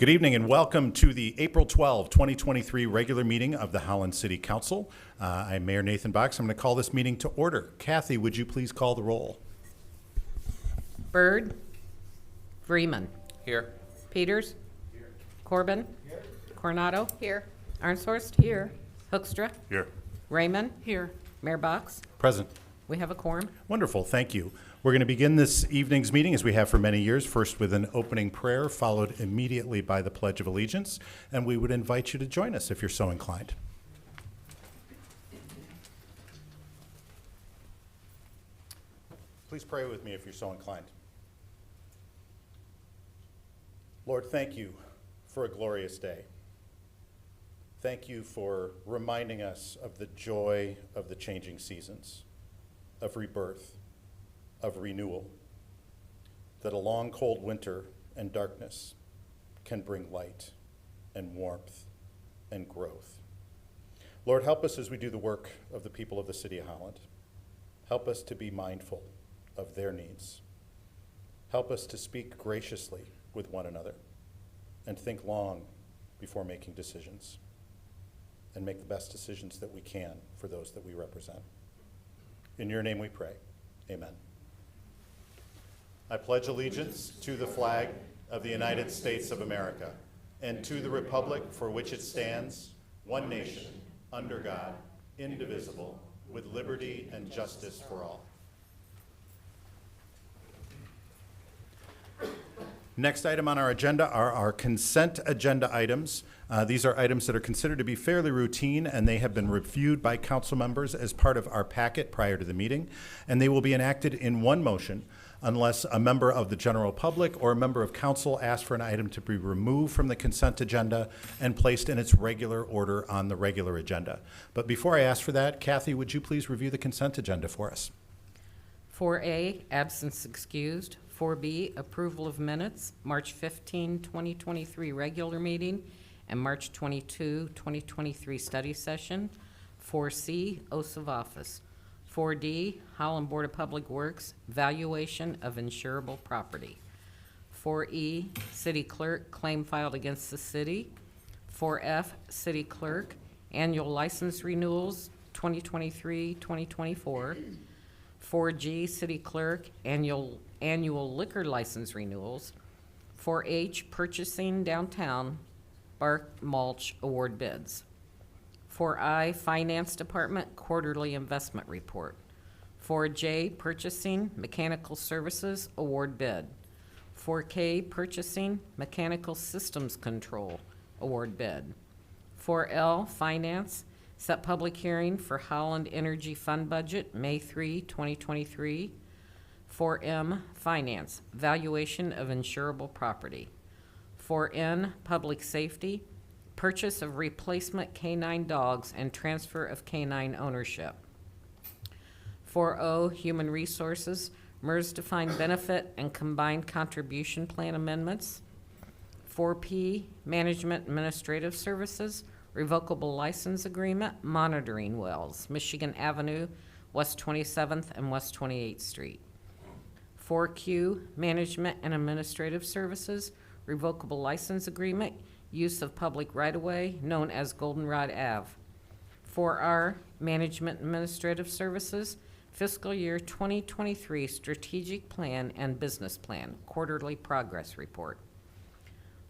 Good evening and welcome to the April 12, 2023 regular meeting of the Holland City Council. I'm Mayor Nathan Box. I'm going to call this meeting to order. Kathy, would you please call the roll? Byrd. Freeman. Here. Peters. Here. Corbin. Here. Coronado. Here. Arnshorst. Here. Hoekstra. Here. Raymond. Here. Mayor Box. Present. We have a quorum. Wonderful. Thank you. We're going to begin this evening's meeting, as we have for many years, first with an opening prayer, followed immediately by the Pledge of Allegiance. And we would invite you to join us if you're so inclined. Please pray with me if you're so inclined. Lord, thank you for a glorious day. Thank you for reminding us of the joy of the changing seasons, of rebirth, of renewal, that a long cold winter and darkness can bring light and warmth and growth. Lord, help us as we do the work of the people of the City of Holland. Help us to be mindful of their needs. Help us to speak graciously with one another and think long before making decisions, and make the best decisions that we can for those that we represent. In your name we pray. Amen. I pledge allegiance to the flag of the United States of America and to the republic for which it stands, one nation, under God, indivisible, with liberty and justice for all. Next item on our agenda are our consent agenda items. These are items that are considered to be fairly routine, and they have been reviewed by council members as part of our packet prior to the meeting, and they will be enacted in one motion unless a member of the general public or a member of council asks for an item to be removed from the consent agenda and placed in its regular order on the regular agenda. But before I ask for that, Kathy, would you please review the consent agenda for us? 4A, absence excused. 4B, approval of minutes, March 15, 2023 regular meeting and March 22, 2023 study session. 4C, oaths of office. 4D, Holland Board of Public Works, valuation of insurable property. 4E, city clerk, claim filed against the city. 4F, city clerk, annual license renewals 2023-2024. 4G, city clerk, annual liquor license renewals. 4H, purchasing downtown, bark mulch award bids. 4I, finance department, quarterly investment report. 4J, purchasing, mechanical services, award bid. 4K, purchasing, mechanical systems control, award bid. 4L, finance, set public hearing for Holland Energy Fund budget, May 3, 2023. 4M, finance, valuation of insurable property. 4N, public safety, purchase of replacement canine dogs and transfer of canine ownership. 4O, human resources, MERS defined benefit and combined contribution plan amendments. 4P, management administrative services, revocable license agreement, monitoring wells, Michigan Avenue, West 27th and West 28th Street. 4Q, management and administrative services, revocable license agreement, use of public right-of-way known as Goldenrod Ave. 4R, management administrative services, fiscal year 2023 strategic plan and business plan, quarterly progress report.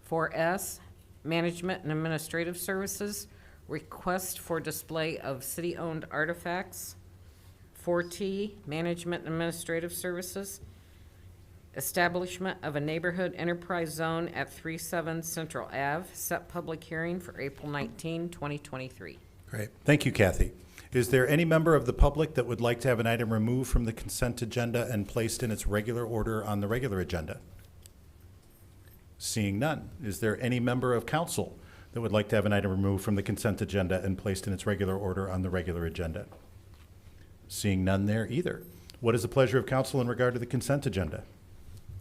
4S, management and administrative services, request for display of city-owned artifacts. 4T, management and administrative services, establishment of a neighborhood enterprise zone at 37 Central Ave, set public hearing for April 19, 2023. Great. Thank you, Kathy. Is there any member of the public that would like to have an item removed from the consent agenda and placed in its regular order on the regular agenda? Seeing none. Is there any member of council that would like to have an item removed from the consent agenda and placed in its regular order on the regular agenda? Seeing none there either. What is the pleasure of council in regard to the consent agenda?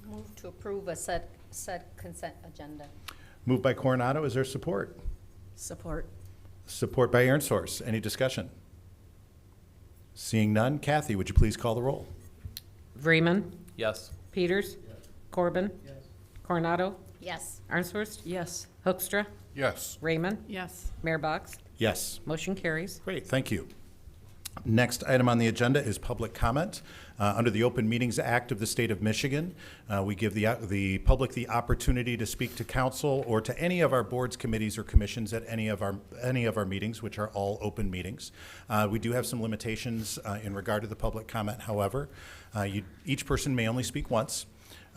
Move to approve a said consent agenda. Moved by Coronado. Is there support? Support. Support by Arnshorst. Any discussion? Seeing none. Kathy, would you please call the roll? Vreeman. Yes. Peters. Corbin. Coronado. Yes. Arnsworst? Yes. Hoekstra? Yes. Raymond? Yes. Mayor Box? Yes. Motion carries. Great, thank you. Next item on the agenda is public comment. Under the Open Meetings Act of the State of Michigan, we give the public the opportunity to speak to council or to any of our boards, committees, or commissions at any of our meetings, which are all open meetings. We do have some limitations in regard to the public comment, however. Each person may only speak once.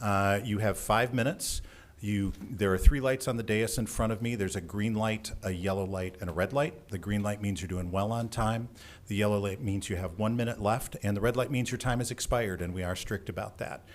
You have 5 minutes. There are 3 lights on the dais in front of me. There's a green light, a yellow light, and a red light. The green light means you're doing well on time. The yellow light means you have 1 minute left, and the red light means your time is expired, and we are strict about that.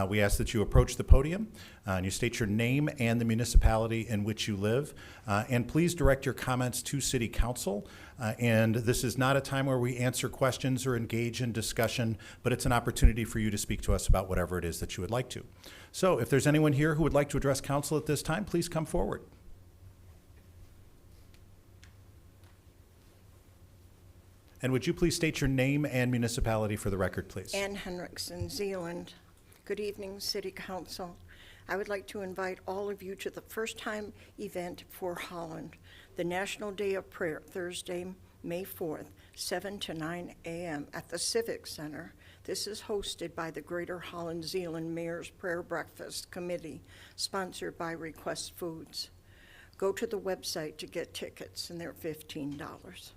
We ask that you approach the podium and you state your name and the municipality in which you live, and please direct your comments to City Council. And this is not a time where we answer questions or engage in discussion, but it's an opportunity for you to speak to us about whatever it is that you would like to. So if there's anyone here who would like to address council at this time, please come forward. And would you please state your name and municipality for the record, please? Ann Henriksen, Zealand. Good evening, City Council. I would like to invite all of you to the first-time event for Holland, the National Day of Prayer, Thursday, May 4th, 7 to 9 a.m. at the Civic Center. This is hosted by the Greater Holland Zealand Mayor's Prayer Breakfast Committee, sponsored by Request Foods. Go to the website to get tickets, and they're $15.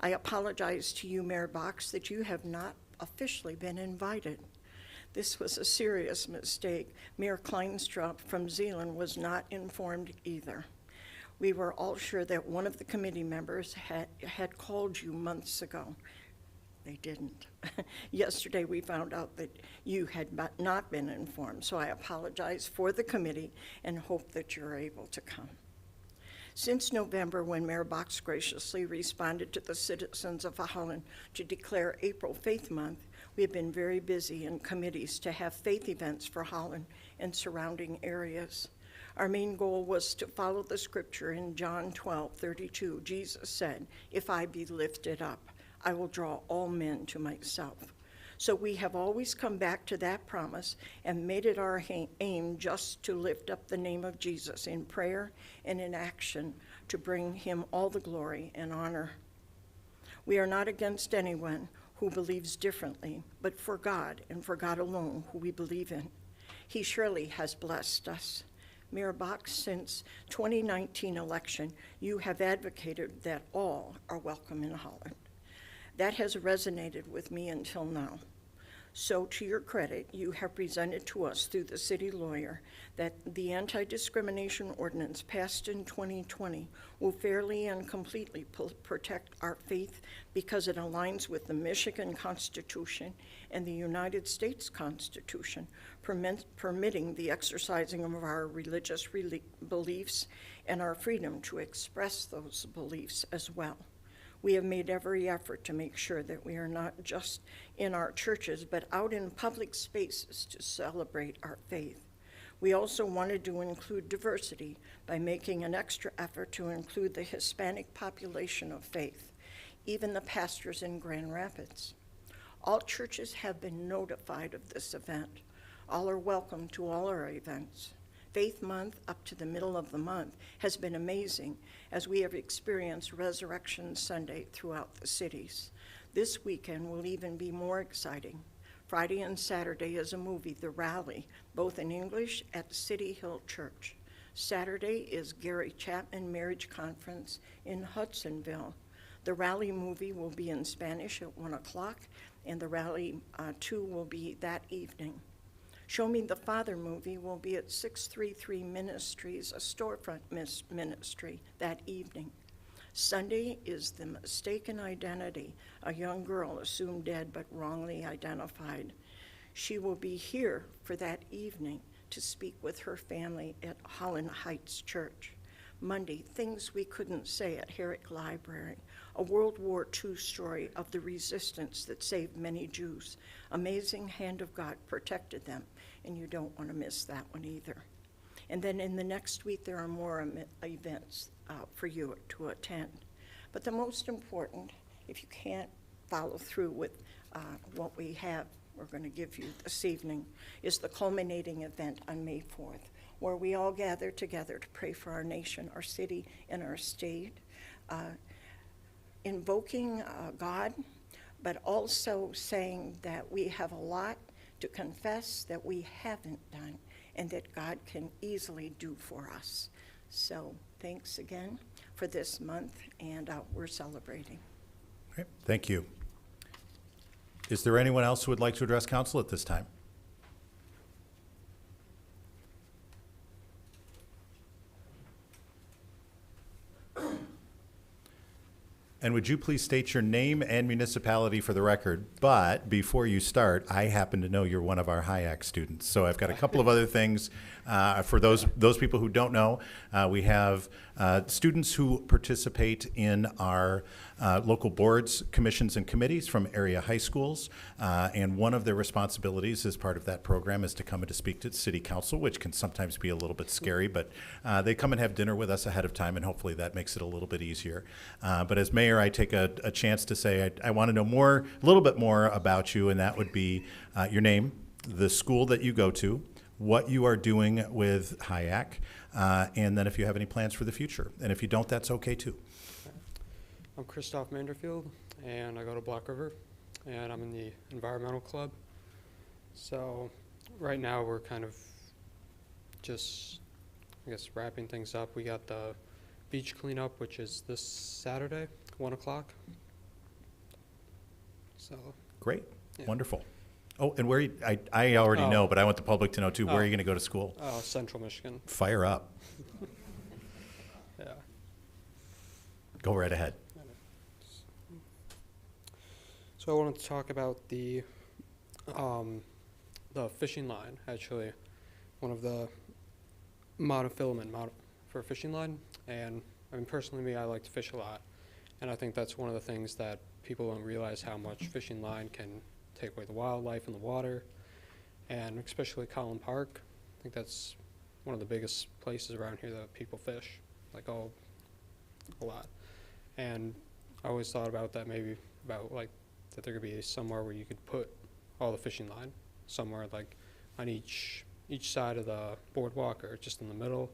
I apologize to you, Mayor Box, that you have not officially been invited. This was a serious mistake. Mayor Kleinstrup from Zealand was not informed either. We were all sure that one of the committee members had called you months ago. They didn't. Yesterday we found out that you had not been informed, so I apologize for the committee and hope that you're able to come. Since November, when Mayor Box graciously responded to the citizens of Holland to declare April Faith Month, we have been very busy in committees to have faith events for Holland and surrounding areas. Our main goal was to follow the scripture in John 12:32. Jesus said, "If I be lifted up, I will draw all men to myself." So we have always come back to that promise and made it our aim just to lift up the name of Jesus in prayer and in action to bring him all the glory and honor. We are not against anyone who believes differently, but for God and for God alone who we believe in. He surely has blessed us. Mayor Box, since 2019 election, you have advocated that all are welcome in Holland. That has resonated with me until now. So to your credit, you have presented to us through the city lawyer that the anti-discrimination ordinance passed in 2020 will fairly and completely protect our faith because it aligns with the Michigan Constitution and the United States Constitution, permitting the exercising of our religious beliefs and our freedom to express those beliefs as well. We have made every effort to make sure that we are not just in our churches, but out in public spaces to celebrate our faith. We also wanted to include diversity by making an extra effort to include the Hispanic population of faith, even the pastors in Grand Rapids. All churches have been notified of this event. All are welcome to all our events. Faith Month up to the middle of the month has been amazing as we have experienced Resurrection Sunday throughout the cities. This weekend will even be more exciting. Friday and Saturday is a movie, The Rally, both in English at City Hill Church. Saturday is Gary Chapman Marriage Conference in Hudsonville. The Rally movie will be in Spanish at 1 o'clock, and the Rally 2 will be that evening. Show Me the Father movie will be at 633 Ministries, a storefront ministry, that evening. Sunday is The Mistaken Identity, a young girl assumed dead but wrongly identified. She will be here for that evening to speak with her family at Holland Heights Church. Monday, Things We Couldn't Say at Herrick Library, a World War II story of the resistance that saved many Jews. Amazing hand of God protected them, and you don't want to miss that one either. And then in the next week, there are more events for you to attend. But the most important, if you can't follow through with what we're going to give you this evening, is the culminating event on May 4th, where we all gather together to pray for our nation, our city, and our state, invoking God, but also saying that we have a lot to confess that we haven't done and that God can easily do for us. So thanks again for this month, and we're celebrating. Okay, thank you. Is there anyone else who would like to address council at this time? And would you please state your name and municipality for the record? But before you start, I happen to know you're one of our HIAC students. So I've got a couple of other things for those people who don't know. We have students who participate in our local boards, commissions, and committees from area high schools. And one of their responsibilities as part of that program is to come and to speak to city council, which can sometimes be a little bit scary, but they come and have dinner with us ahead of time, and hopefully that makes it a little bit easier. But as mayor, I take a chance to say I want to know a little bit more about you, and that would be your name, the school that you go to, what you are doing with HIAC, and then if you have any plans for the future. And if you don't, that's okay too. I'm Christoph Manderfield, and I go to Black River, and I'm in the environmental club. So right now we're kind of just, I guess, wrapping things up. We got the beach cleanup, which is this Saturday, 1 o'clock. So Great, yeah. wonderful. Oh, and where I already know, but I want the public to know too. Where are you Oh. going to go to school? Central Michigan. Fire up. Yeah. Go right ahead. So I wanted to talk about the fishing line. Actually, one of the monofilament for a fishing line. And I mean, personally, I like to fish a lot, and I think that's one of the things that people don't realize how much fishing line can take away the wildlife in the water, and especially Holland Park. I think that's one of the biggest places around here that people fish, like a lot. And I always thought about that, maybe about like that there could be somewhere where you could put all the fishing line, somewhere like on each side of the boardwalk or just in the middle,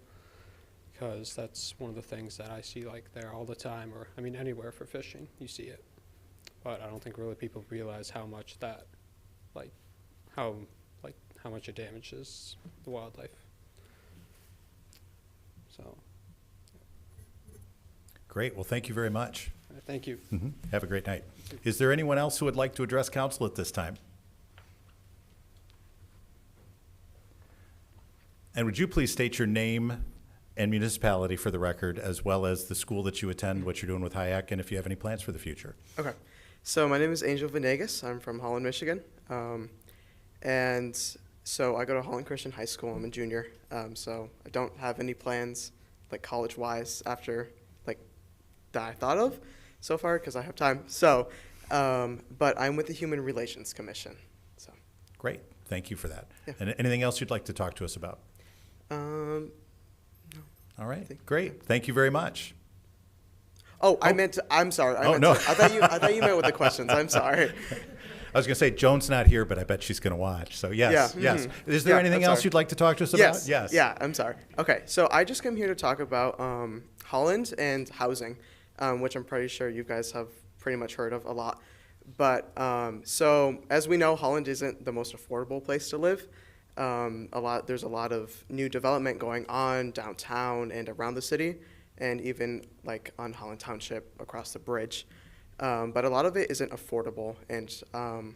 because that's one of the things that I see like there all the time, or I mean anywhere for fishing, you see it. But I don't think really people realize how much that, how much it damages the wildlife. So, Great. Well, thank you very much. thank you. Have a great night. Is there anyone else who would like to address council at this time? And would you please state your name and municipality for the record, as well as the school that you attend, what you're doing with HIAC, and if you have any plans for the future? Okay. So my name is Angel Venegas. I'm from Holland, Michigan. And so I go to Holland Christian High School. I'm a junior. So I don't have any plans, like college-wise, after that I thought of so far, because I have time. So, but I'm with the Human Relations Commission. So. Great. Thank you for that. Yeah. And anything else you'd like to talk to us about? All right. Great. Thank you very much. Oh, I'm sorry. No. I thought you meant with the questions. I'm sorry. I was going to say, Joan's not here, but I bet she's going to watch. So yes, Yeah, yes. mhm. Is there Yeah, anything I'm else sorry. you'd like to talk to us Yes. about? Yes. Yeah, I'm sorry. Okay, so I just came here to talk about Holland and housing, which I'm pretty sure you guys have pretty much heard of a lot. But so as we know, Holland isn't the most affordable place to live. There's a lot of new development going on downtown and around the city, and even like on Holland Township across the bridge. But a lot of it isn't affordable. And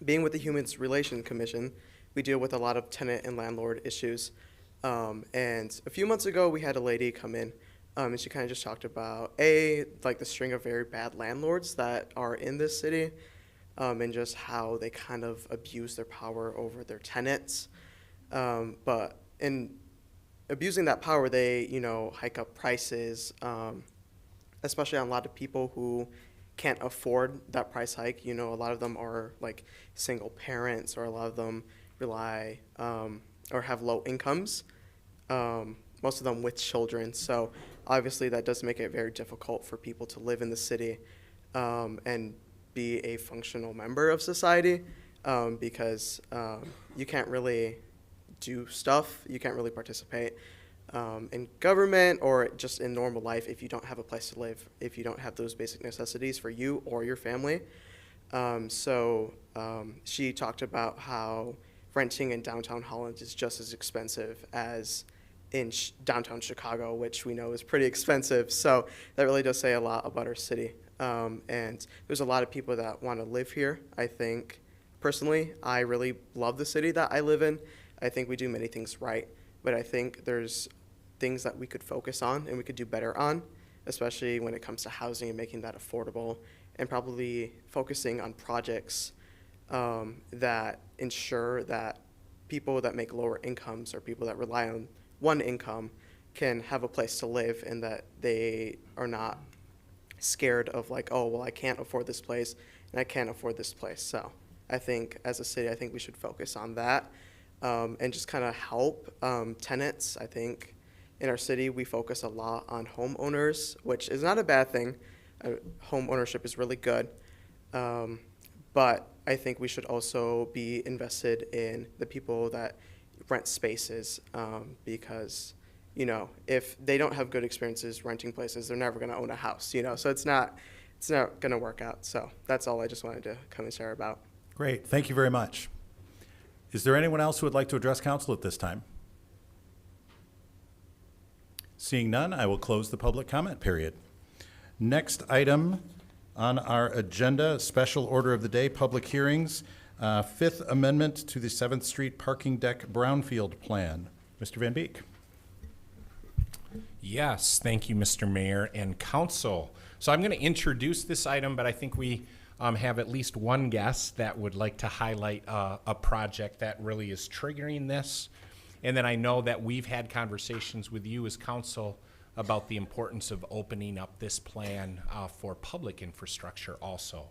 being with the Human Relations Commission, we deal with a lot of tenant and landlord issues. And a few months ago, we had a lady come in, and she kind of just talked about the string of very bad landlords that are in this city, and just how they kind of abuse their power over their tenants. But in abusing that power, they, hike up prices, especially on a lot of people who can't afford that price hike. A lot of them are like single parents, or a lot of them rely or have low incomes, most of them with children. So obviously that does make it very difficult for people to live in the city and be a functional member of society, because you can't really do stuff. You can't really participate in government or just in normal life if you don't have a place to live, if you don't have those basic necessities for you or your family. She talked about how renting in downtown Holland is just as expensive as in downtown Chicago, which we know is pretty expensive. So that really does say a lot about our city. And there's a lot of people that want to live here. I think, personally, I really love the city that I live in. I think we do many things right, but I think there's things that we could focus on and we could do better on, especially when it comes to housing and making that affordable, and probably focusing on projects that ensure that people that make lower incomes or people that rely on one income can have a place to live, and that they are not scared of like, oh, well, I can't afford this place and I can't afford this place. So I think as a city, I think we should focus on that and just kind of help tenants. I think in our city, we focus a lot on homeowners, which is not a bad thing. Home ownership is really good. But I think we should also be invested in the people that rent spaces because, you know, if they don't have good experiences renting places, they're never going to own a house, you know, so it's not going to work out. So that's all I just wanted to come and share about. Great. Thank you very much. Is there anyone else who would like to address council at this time? Seeing none, I will close the public comment period. Next item on our agenda, special order of the day, public hearings, Fifth Amendment to the 7th Street Parking Deck Brownfield Plan. Mr. Van Beek. Yes, thank you, Mr. Mayor and Council. So I'm going to introduce this item, but I think we have at least one guest that would like to highlight a project that really is triggering this. And then I know that we've had conversations with you as council about the importance of opening up this plan for public infrastructure also.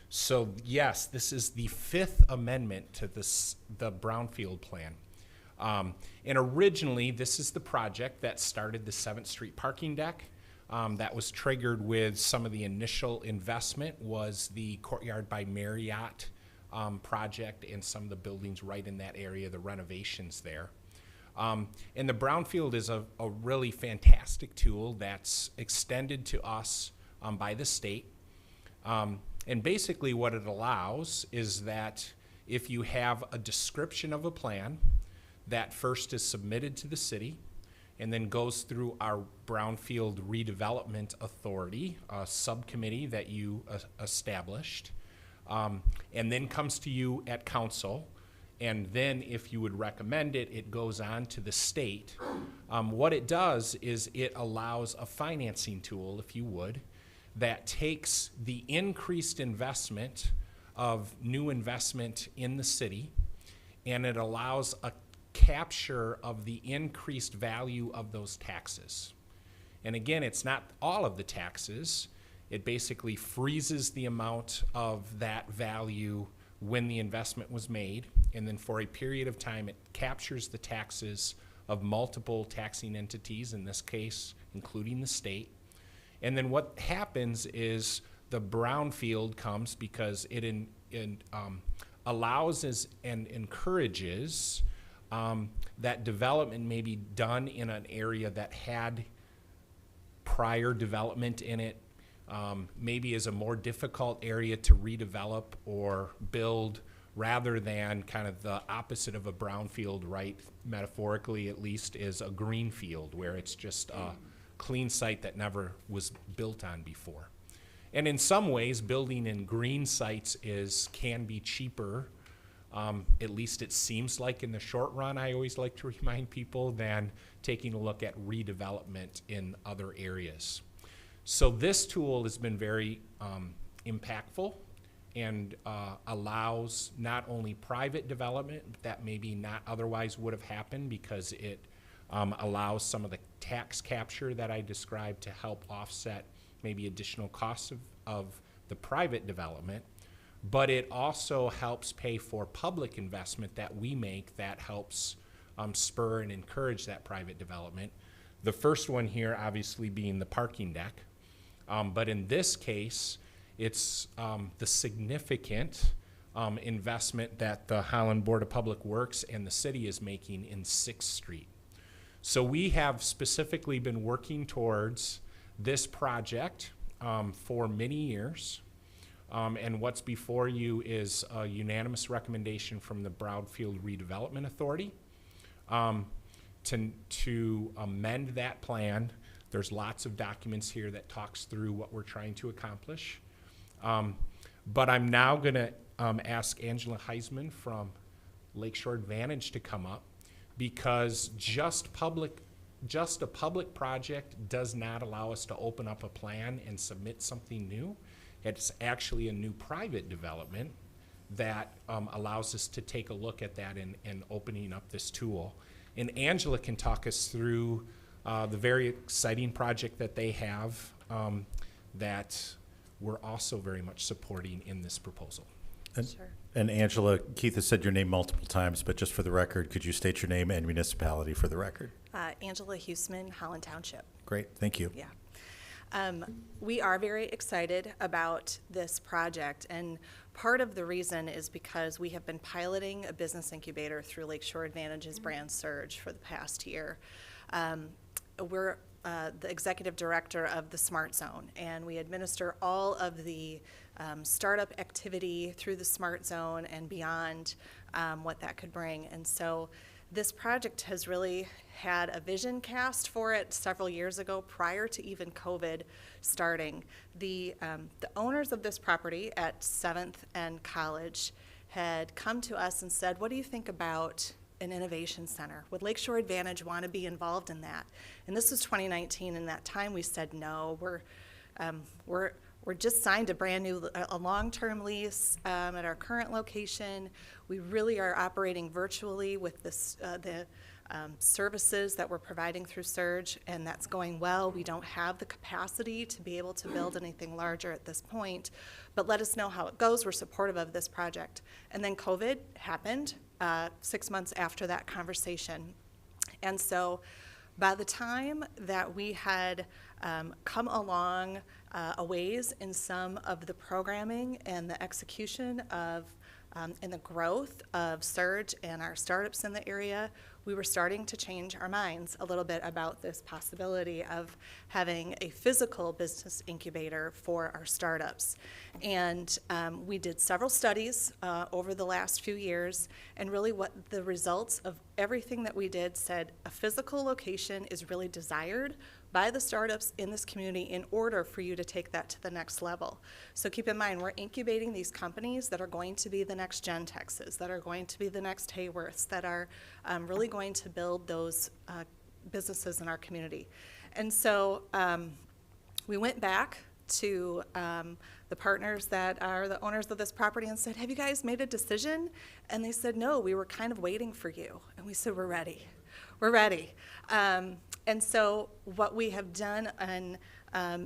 So yes, this is the Fifth Amendment to the Brownfield Plan. And originally, this is the project that started the 7th Street parking deck. That was triggered with some of the initial investment was the Courtyard by Marriott project and some of the buildings right in that area, the renovations there. And the Brownfield is a really fantastic tool that's extended to us by the state. And basically what it allows is that if you have a description of a plan that first is submitted to the city and then goes through our Brownfield Redevelopment Authority, a subcommittee that you established, and then comes to you at council, and then if you would recommend it, it goes on to the state. What it does is it allows a financing tool, if you would, that takes the increased investment of new investment in the city, and it allows a capture of the increased value of those taxes. And again, it's not all of the taxes. It basically freezes the amount of that value when the investment was made, and then for a period of time, it captures the taxes of multiple taxing entities, in this case, including the state. And then what happens is the brownfield comes because it allows and encourages that development may be done in an area that had prior development in it, maybe is a more difficult area to redevelop or build, rather than kind of the opposite of a brownfield, right? Metaphorically, at least, is a green field where it's just a clean site that never was built on before. And in some ways, building in green sites can be cheaper, at least it seems like in the short run, I always like to remind people, than taking a look at redevelopment in other areas. So this tool has been very impactful and allows not only private development that maybe not otherwise would have happened, because it allows some of the tax capture that I described to help offset maybe additional costs of the private development, but it also helps pay for public investment that we make that helps spur and encourage that private development. The first one here obviously being the parking deck, but in this case, it's the significant investment that the Holland Board of Public Works and the city is making in 6th Street. So we have specifically been working towards this project for many years. And what's before you is a unanimous recommendation from the Brownfield Redevelopment Authority to amend that plan. There's lots of documents here that talks through what we're trying to accomplish. But I'm now going to ask Angela Heisman from Lakeshore Advantage to come up, because just a public project does not allow us to open up a plan and submit something new. It's actually a new private development that allows us to take a look at that and opening up this tool. And Angela can talk us through the very exciting project that they have that we're also very much supporting in this proposal. Sure. And Angela, Keith has said your name multiple times, but just for the record, could you state your name and municipality for the record? Angela Huseman, Holland Township. Great, thank you. Yeah. We are very excited about this project, and part of the reason is because we have been piloting a business incubator through Lakeshore Advantage's brand Surge for the past year. We're the executive director of the Smart Zone, and we administer all of the startup activity through the Smart Zone and beyond what that could bring. And so this project has really had a vision cast for it several years ago, prior to even COVID starting. The owners of this property at 7th and College had come to us and said, what do you think about an innovation center? Would Lakeshore Advantage want to be involved in that? And this was 2019, and that time we said no. We're just signed a long-term lease at our current location. We really are operating virtually with this, the services that we're providing through Surge, and that's going well. We don't have the capacity to be able to build anything larger at this point, but let us know how it goes. We're supportive of this project. And then COVID happened 6 months after that conversation. And so by the time that we had come along a ways in some of the programming and the execution of and the growth of Surge and our startups in the area, we were starting to change our minds a little bit about this possibility of having a physical business incubator for our startups. And we did several studies over the last few years, and really what the results of everything that we did said a physical location is really desired by the startups in this community in order for you to take that to the next level. So keep in mind, we're incubating these companies that are going to be the next Gentexes, that are going to be the next Hayworths, that are really going to build those businesses in our community. And so we went back to the partners that are the owners of this property and said, have you guys made a decision? And they said, no, we were kind of waiting for you. And we said, we're ready. We're ready. And so what we have done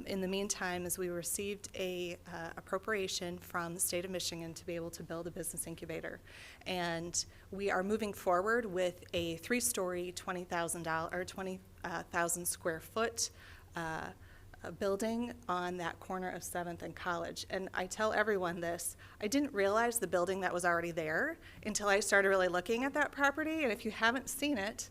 in the meantime is we received a appropriation from the state of Michigan to be able to build a business incubator. And we are moving forward with a 3-story, 20,000 square foot building on that corner of 7th and College. And I tell everyone this, I didn't realize the building that was already there until I started really looking at that property. And if you haven't seen it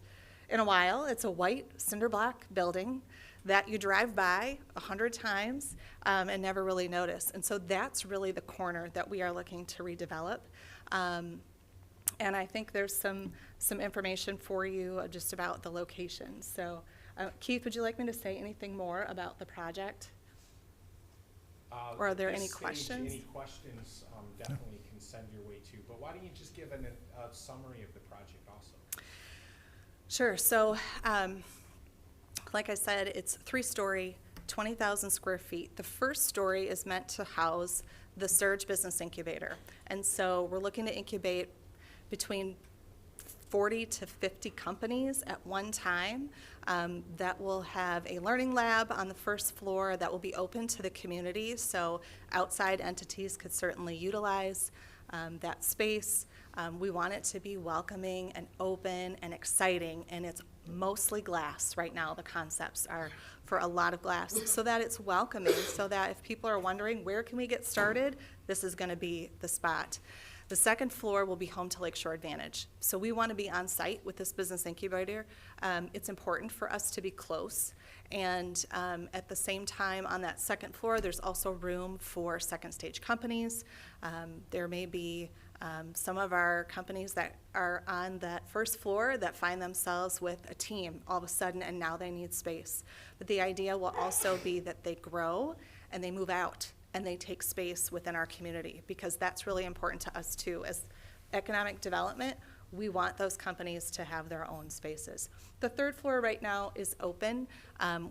in a while, it's a white cinder block building that you drive by 100 times and never really notice. And so that's really the corner that we are looking to redevelop. And I think there's some information for you just about the location. So Keith, would you like me to say anything more about the project? Or are there At any this stage, questions? Any questions definitely can send your way too. But why don't you just give a summary of the project also? Sure. So, like I said, it's 3-story, 20,000 square feet. The first story is meant to house the Surge Business Incubator. And so we're looking to incubate between 40 to 50 companies at one time. That will have a learning lab on the first floor that will be open to the community, so outside entities could certainly utilize that space. We want it to be welcoming and open and exciting, and it's mostly glass right now. The concepts are for a lot of glass, so that it's welcoming, so that if people are wondering where can we get started, this is going to be the spot. The second floor will be home to Lakeshore Advantage. So we want to be on site with this business incubator. It's important for us to be close. And at the same time, on that second floor, there's also room for second stage companies. There may be some of our companies that are on that first floor that find themselves with a team all of a sudden, and now they need space. But the idea will also be that they grow and they move out and they take space within our community, because that's really important to us too. As economic development, we want those companies to have their own spaces. The third floor right now is open.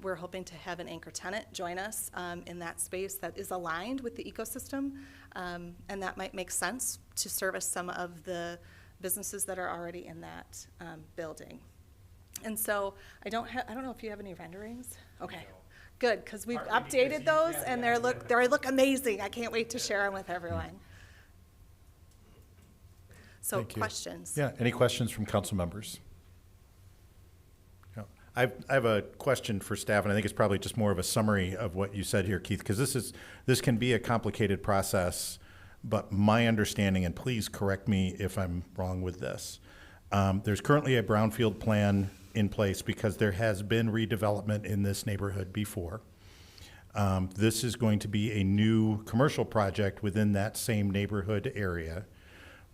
We're hoping to have an anchor tenant join us in that space that is aligned with the ecosystem, and that might make sense to service some of the businesses that are already in that building. And so I don't know if you have any renderings. Okay. Good, because we've updated those, and they look amazing. I can't wait to share them with everyone. So Thank you. questions? Yeah, any questions from council members? Yeah. I have a question for staff, and I think it's probably just more of a summary of what you said here, Keith, because this can be a complicated process, but my understanding, and please correct me if I'm wrong with this, there's currently a brownfield plan in place because there has been redevelopment in this neighborhood before. This is going to be a new commercial project within that same neighborhood area,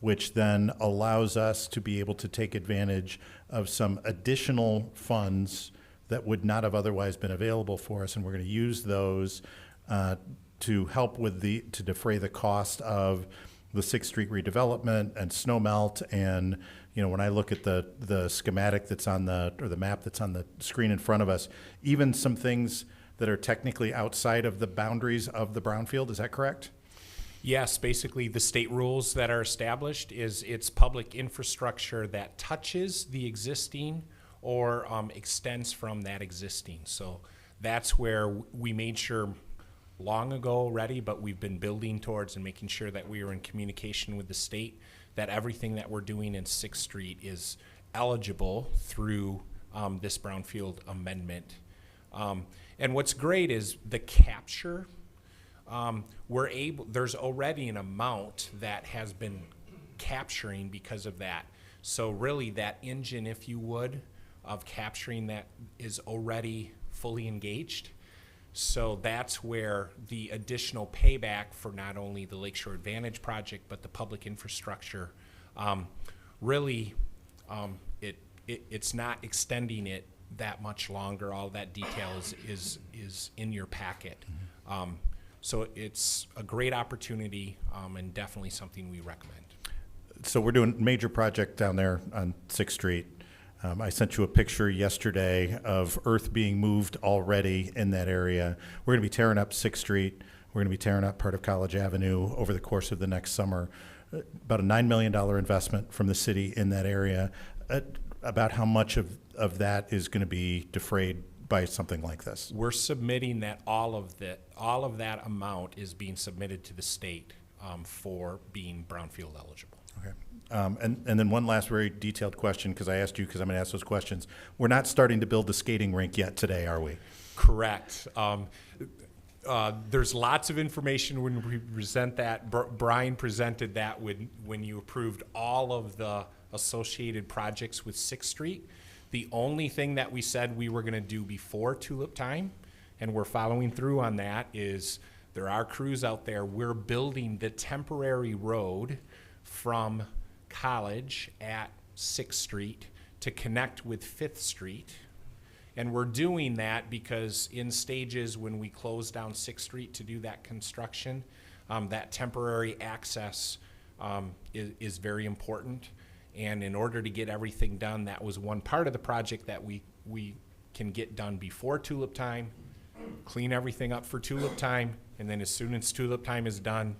which then allows us to be able to take advantage of some additional funds that would not have otherwise been available for us, and we're going to use those to help with to defray the cost of the 6th Street redevelopment and snow melt. And when I look at the schematic that's on the map that's on the screen in front of us, even some things that are technically outside of the boundaries of the brownfield, is that correct? Yes, basically the state rules that are established is it's public infrastructure that touches the existing or extends from that existing. So that's where we made sure long ago already, but we've been building towards and making sure that we are in communication with the state, that everything that we're doing in 6th Street is eligible through this brownfield amendment. And what's great is the capture. There's already an amount that has been capturing because of that. So really that engine, if you would, of capturing that is already fully engaged. So that's where the additional payback for not only the Lakeshore Advantage project, but the public infrastructure, really, it's not extending it that much longer. All that detail is in your packet. So it's a great opportunity and definitely something we recommend. So we're doing a major project down there on 6th Street. I sent you a picture yesterday of earth being moved already in that area. We're going to be tearing up 6th Street. We're going to be tearing up part of College Avenue over the course of the next summer. About a $9 million investment from the city in that area. About how much of that is going to be defrayed by something like this? We're submitting that all of that amount is being submitted to the state for being brownfield eligible. Okay. And then one last very detailed question, because I asked you, because I'm going to ask those questions. We're not starting to build the skating rink yet today, are we? Correct. There's lots of information when we present that. Brian presented that when you approved all of the associated projects with 6th Street. The only thing that we said we were going to do before tulip time, and we're following through on that, is there are crews out there. We're building the temporary road from College at 6th Street to connect with 5th Street. And we're doing that because in stages when we close down 6th Street to do that construction, that temporary access is very important. And in order to get everything done, that was one part of the project that we can get done before tulip time, clean everything up for tulip time, and then as soon as tulip time is done,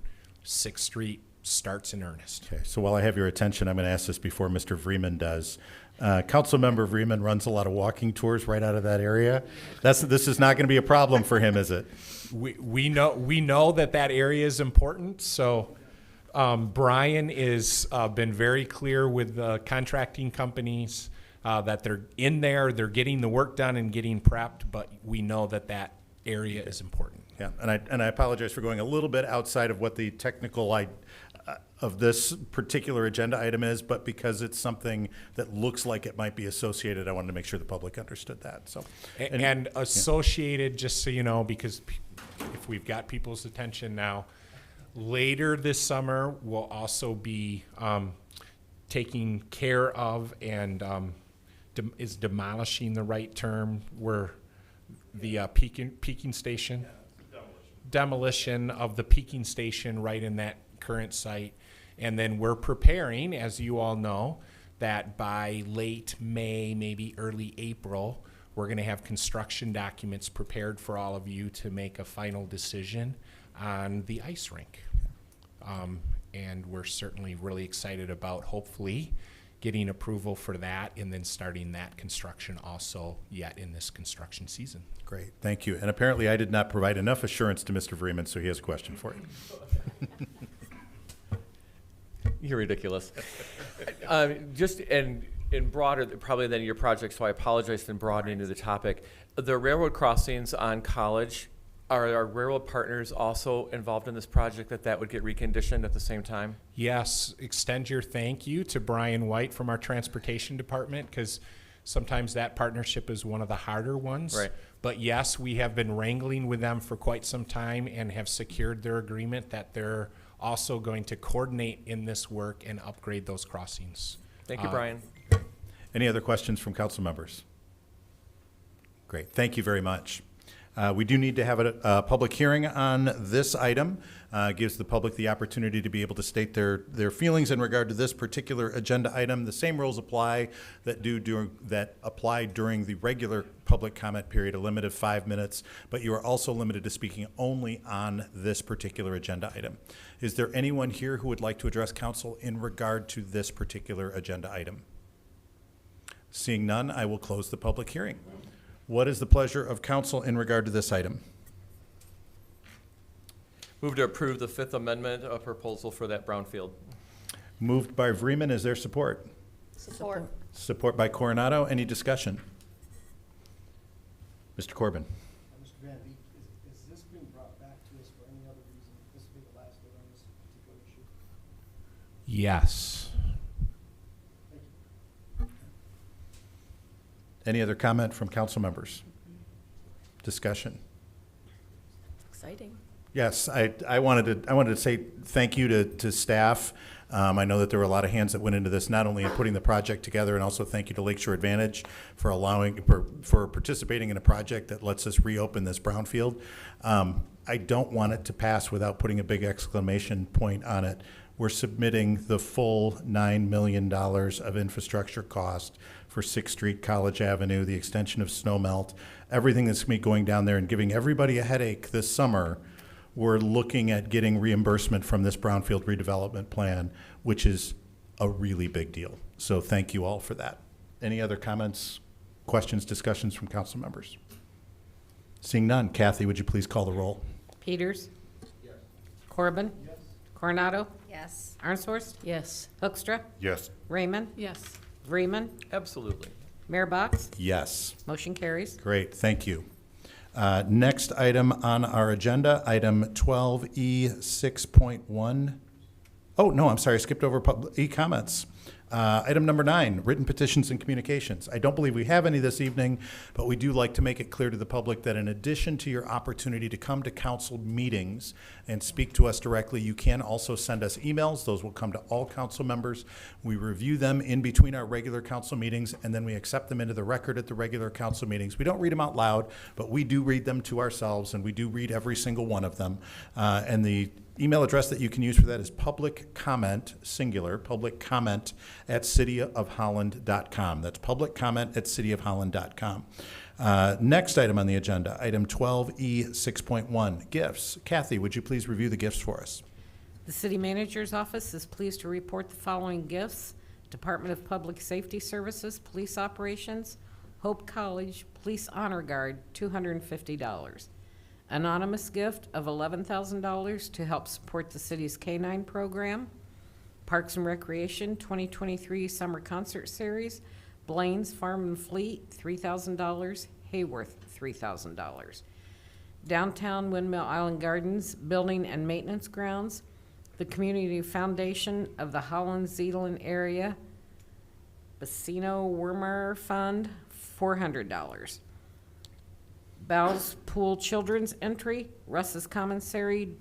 6th Street starts in earnest. Okay, so while I have your attention, I'm going to ask this before Mr. Vreeman does. Councilmember Vreeman runs a lot of walking tours right out of that area. This is not going to be a problem for him, is it? We know that area is important, so Brian is been very clear with the contracting companies that they're in there, they're getting the work done and getting prepped, but we know that area is important. Yeah, and I apologize for going a little bit outside of what the technical of this particular agenda item is, but because it's something that looks like it might be associated, I wanted to make sure the public understood that, so. And associated, just so you know, because if we've got people's attention now, later this summer, we'll also be taking care of and is demolishing the right term? Where the peaking station? Demolition of the peaking station right in that current site. And then we're preparing, as you all know, that by late May, maybe early April, we're going to have construction documents prepared for all of you to make a final decision on the ice rink. And we're certainly really excited about hopefully getting approval for that and then starting that construction also yet in this construction season. Great, thank you. And apparently I did not provide enough assurance to Mr. Vreeman, so he has a question for you. You're ridiculous. Just in broader, probably than your project, so I apologize for broadening to the topic. The railroad crossings on College, are our railroad partners also involved in this project that would get reconditioned at the same time? Yes, extend your thank you to Brian White from our transportation department, because sometimes that partnership is one of the harder ones. Right. But yes, we have been wrangling with them for quite some time and have secured their agreement that they're also going to coordinate in this work and upgrade those crossings. Thank you, Brian. Any other questions from council members? Great, thank you very much. We do need to have a public hearing on this item. Gives the public the opportunity to be able to state their feelings in regard to this particular agenda item. The same rules apply that apply during the regular public comment period, a limit of 5 minutes, but you are also limited to speaking only on this particular agenda item. Is there anyone here who would like to address council in regard to this particular agenda item? Seeing none, I will close the public hearing. What is the pleasure of council in regard to this item? Move to approve the Fifth Amendment proposal for that brownfield. Moved by Vreeman, is there support? Support. Support by Coronado, any discussion? Mr. Corbin. Mr. Van Beek, is this being brought back to us for any other reason? This will be the last vote on this particular issue? Yes. Any other comment from council members? Discussion? Exciting. Yes, I wanted to say thank you to staff. I know that there were a lot of hands that went into this, not only in putting the project together, and also thank you to Lakeshore Advantage for for participating in a project that lets us reopen this brownfield. I don't want it to pass without putting a big exclamation point on it. We're submitting the full $9 million of infrastructure cost for 6th Street, College Avenue, the extension of Snowmelt, everything that's going to be going down there and giving everybody a headache this summer. We're looking at getting reimbursement from this brownfield redevelopment plan, which is a really big deal. So thank you all for that. Any other comments, questions, discussions from council members? Seeing none, Kathy, would you please call the roll? Peters? Yes. Corbin? Yes. Coronado? Yes. Arnshorst? Yes. Hoekstra? Yes. Raymond? Yes. Vreeman? Absolutely. Mayor Box? Yes. Motion carries. Great, thank you. Next item on our agenda, item 12E 6.1. Oh, no, I'm sorry, I skipped over e-comments. Item number 9, written petitions and communications. I don't believe we have any this evening, but we do like to make it clear to the public that in addition to your opportunity to come to council meetings and speak to us directly, you can also send us emails. Those will come to all council members. We review them in between our regular council meetings, and then we accept them into the record at the regular council meetings. We don't read them out loud, but we do read them to ourselves, and we do read every single one of them. And the email address that you can use for that is public comment, singular, public comment at cityofholland.com. That's public comment at cityofholland.com. Next item on the agenda, item 12E 6.1, gifts. Kathy, would you please review the gifts for us? The city manager's office is pleased to report the following gifts: Department of Public Safety Services, Police Operations, Hope College, Police Honor Guard, $250. Anonymous gift of $11,000 to help support the city's K-9 program. Parks and Recreation 2023 Summer Concert Series, Blaine's Farm and Fleet, $3,000, Hayworth, $3,000. Downtown Windmill Island Gardens Building and Maintenance Grounds, The Community Foundation of the Holland Zeeland Area Bassino Wormer Fund, $400. Bowles Pool Children's Entry, Russ's Commissary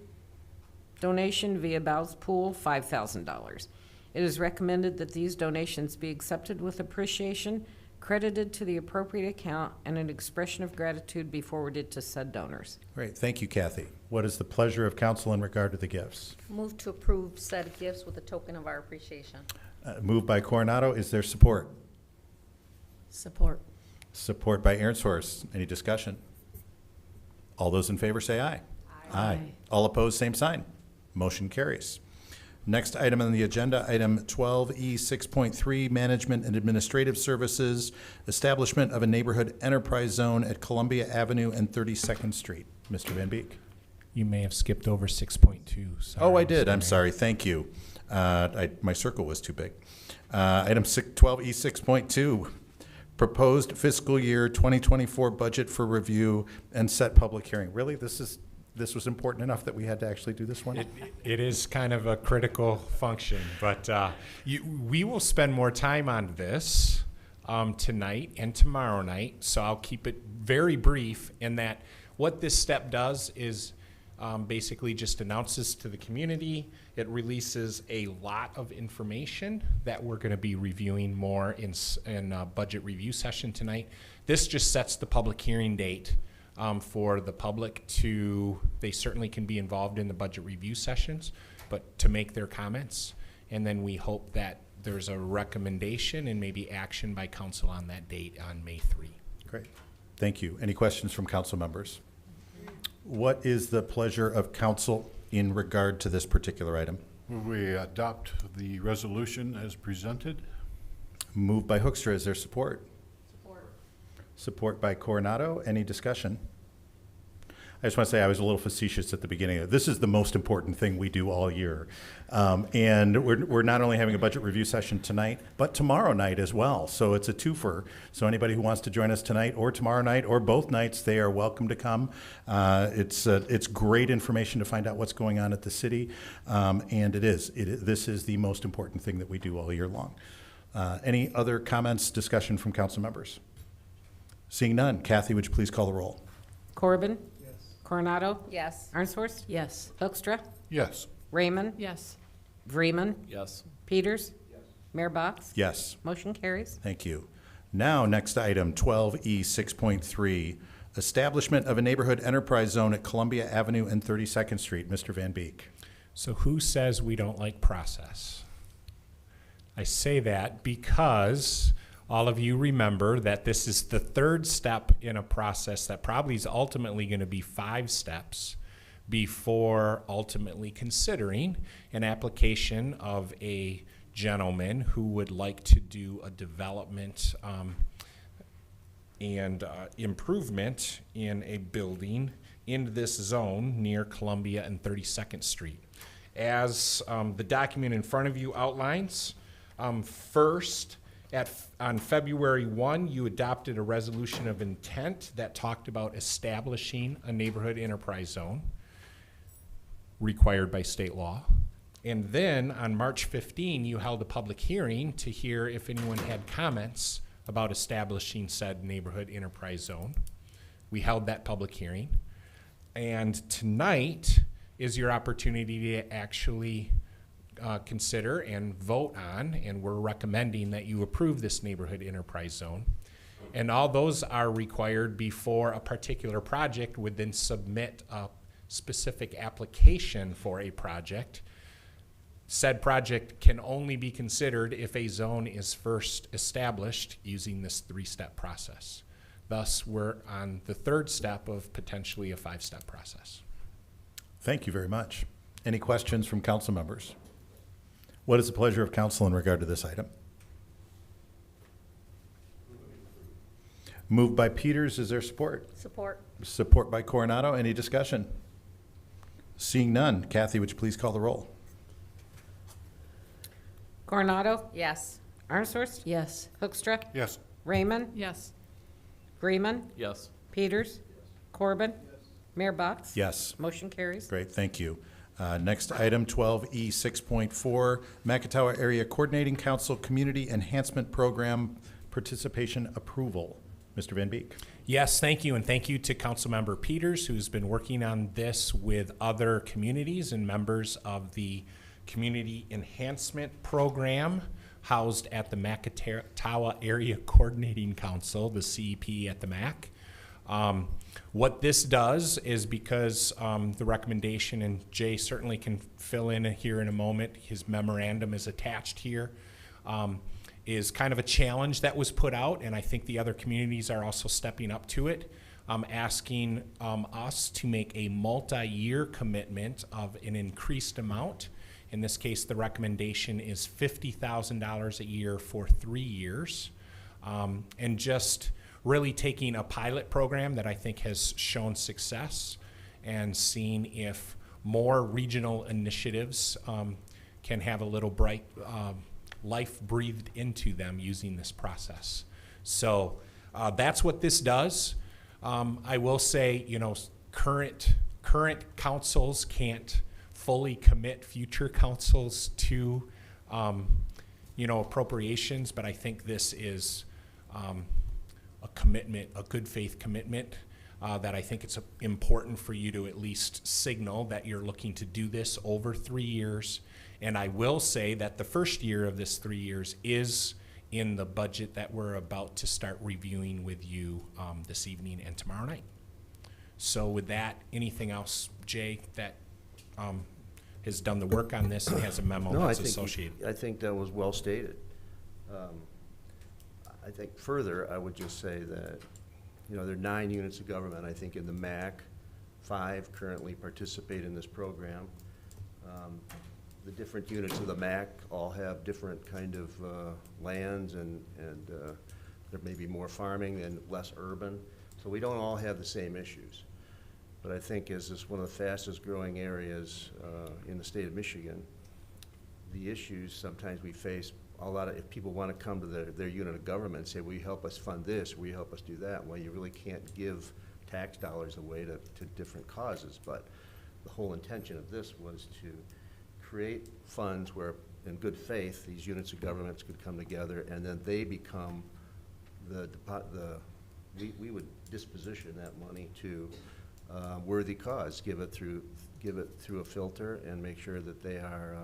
donation via Bowles Pool, $5,000. It is recommended that these donations be accepted with appreciation, credited to the appropriate account, and an expression of gratitude be forwarded to said donors. Great, thank you, Kathy. What is the pleasure of council in regard to the gifts? Move to approve said gifts with a token of our appreciation. Moved by Coronado, is there support? Support. Support by Aaronshorst. Any discussion? All those in favor say aye. Aye. All opposed, same sign. Motion carries. Next item on the agenda, item 12E 6.3, Management and Administrative Services, Establishment of a Neighborhood Enterprise Zone at Columbia Avenue and 32nd Street. Mr. Van Beek. You may have skipped over 6.2. Sorry, Oh, I did. Mr. I'm Mayor. sorry. Thank you. My circle was too big. Item 12E 6.2, Proposed Fiscal Year 2024 Budget for Review and Set Public Hearing. Really? This was important enough that we had to actually do this one? It is kind of a critical function, but we will spend more time on this tonight and tomorrow night, so I'll keep it very brief in that what this step does is basically just announces to the community. It releases a lot of information that we're going to be reviewing more in budget review session tonight. This just sets the public hearing date for the public they certainly can be involved in the budget review sessions, but to make their comments. And then we hope that there's a recommendation and maybe action by council on that date on May 3. Great. Thank you. Any questions from council members? What is the pleasure of council in regard to this particular item? We adopt the resolution as presented. Moved by Hoekstra. Is there support? Support by Coronado. Any discussion? I just want to say I was a little facetious at the beginning. This is the most important thing we do all year. And we're not only having a budget review session tonight, but tomorrow night as well. So it's a twofer. So anybody who wants to join us tonight or tomorrow night or both nights, they are welcome to come. It's great information to find out what's going on at the city. And this is the most important thing that we do all year long. Any other comments, discussion from council members? Seeing none, Kathy, would you please call the roll? Corbin? Yes. Coronado? Yes. Arnshorst? Yes. Hoekstra? Yes. Raymond? Yes. Vreeman? Yes. Peters? Mayor Box? Yes. Motion carries. Thank you. Now, next item, 12E 6.3, Establishment of a Neighborhood Enterprise Zone at Columbia Avenue and 32nd Street. Mr. Van Beek. So who says we don't like process? I say that because all of you remember that this is the third step in a process that probably is ultimately going to be 5 steps before ultimately considering an application of a gentleman who would like to do a development and improvement in a building in this zone near Columbia and 32nd Street. As the document in front of you outlines, first, on February 1, you adopted a resolution of intent that talked about establishing a neighborhood enterprise zone required by state law. And then on March 15, you held a public hearing to hear if anyone had comments about establishing said neighborhood enterprise zone. We held that public hearing. And tonight is your opportunity to actually consider and vote on, and we're recommending that you approve this neighborhood enterprise zone. And all those are required before a particular project would then submit a specific application for a project. Said project can only be considered if a zone is first established using this 3-step process. Thus, we're on the 3rd step of potentially a 5-step process. Thank you very much. Any questions from council members? What is the pleasure of council in regard to this item? Moved by Peters. Is there support? Support. Support by Coronado. Any discussion? Seeing none, Kathy, would you please call the roll? Coronado? Yes. Arnshorst? Yes. Hoekstra? Yes. Raymond? Yes. Vreeman? Yes. Peters? Corbin? Mayor Box? Yes. Motion carries. Great, thank you. Next item, 12E 6.4, Macatawa Area Coordinating Council Community Enhancement Program Participation Approval. Mr. Van Beek. Yes, thank you, and thank you to Councilmember Peters, who's been working on this with other communities and members of the Community Enhancement Program housed at the Macatawa Area Coordinating Council, the CEP at the MAC. What this does is because the recommendation, and Jay certainly can fill in here in a moment, his memorandum is attached here, is kind of a challenge that was put out, and I think the other communities are also stepping up to it, asking us to make a multi-year commitment of an increased amount. In this case, the recommendation is $50,000 a year for 3 years, and just really taking a pilot program that I think has shown success and seeing if more regional initiatives can have a little bright life breathed into them using this process. So that's what this does. I will say, you know, current councils can't fully commit future councils to, you know, appropriations, but I think this is a commitment, a good faith commitment, that I think it's important for you to at least signal that you're looking to do this over 3 years. And I will say that the first year of this 3 years is in the budget that we're about to start reviewing with you this evening and tomorrow night. So with that, anything else, Jay, that has done the work on this and has a memo that's associated? I think that was well stated. I think further, I would just say that, you know, there are 9 units of government, I think, in the MAC. 5 currently participate in this program. The different units of the MAC all have different kind of lands, and there may be more farming and less urban. So we don't all have the same issues. But I think as this one of the fastest growing areas in the state of Michigan, the issues sometimes we face, a lot of, if people want to come to their unit of government and say, will you help us fund this, will you help us do that? Well, you really can't give tax dollars away to different causes, but the whole intention of this was to create funds where, in good faith, these units of governments could come together, and then they become we would disposition that money to worthy cause, give it through a filter, and make sure that they are,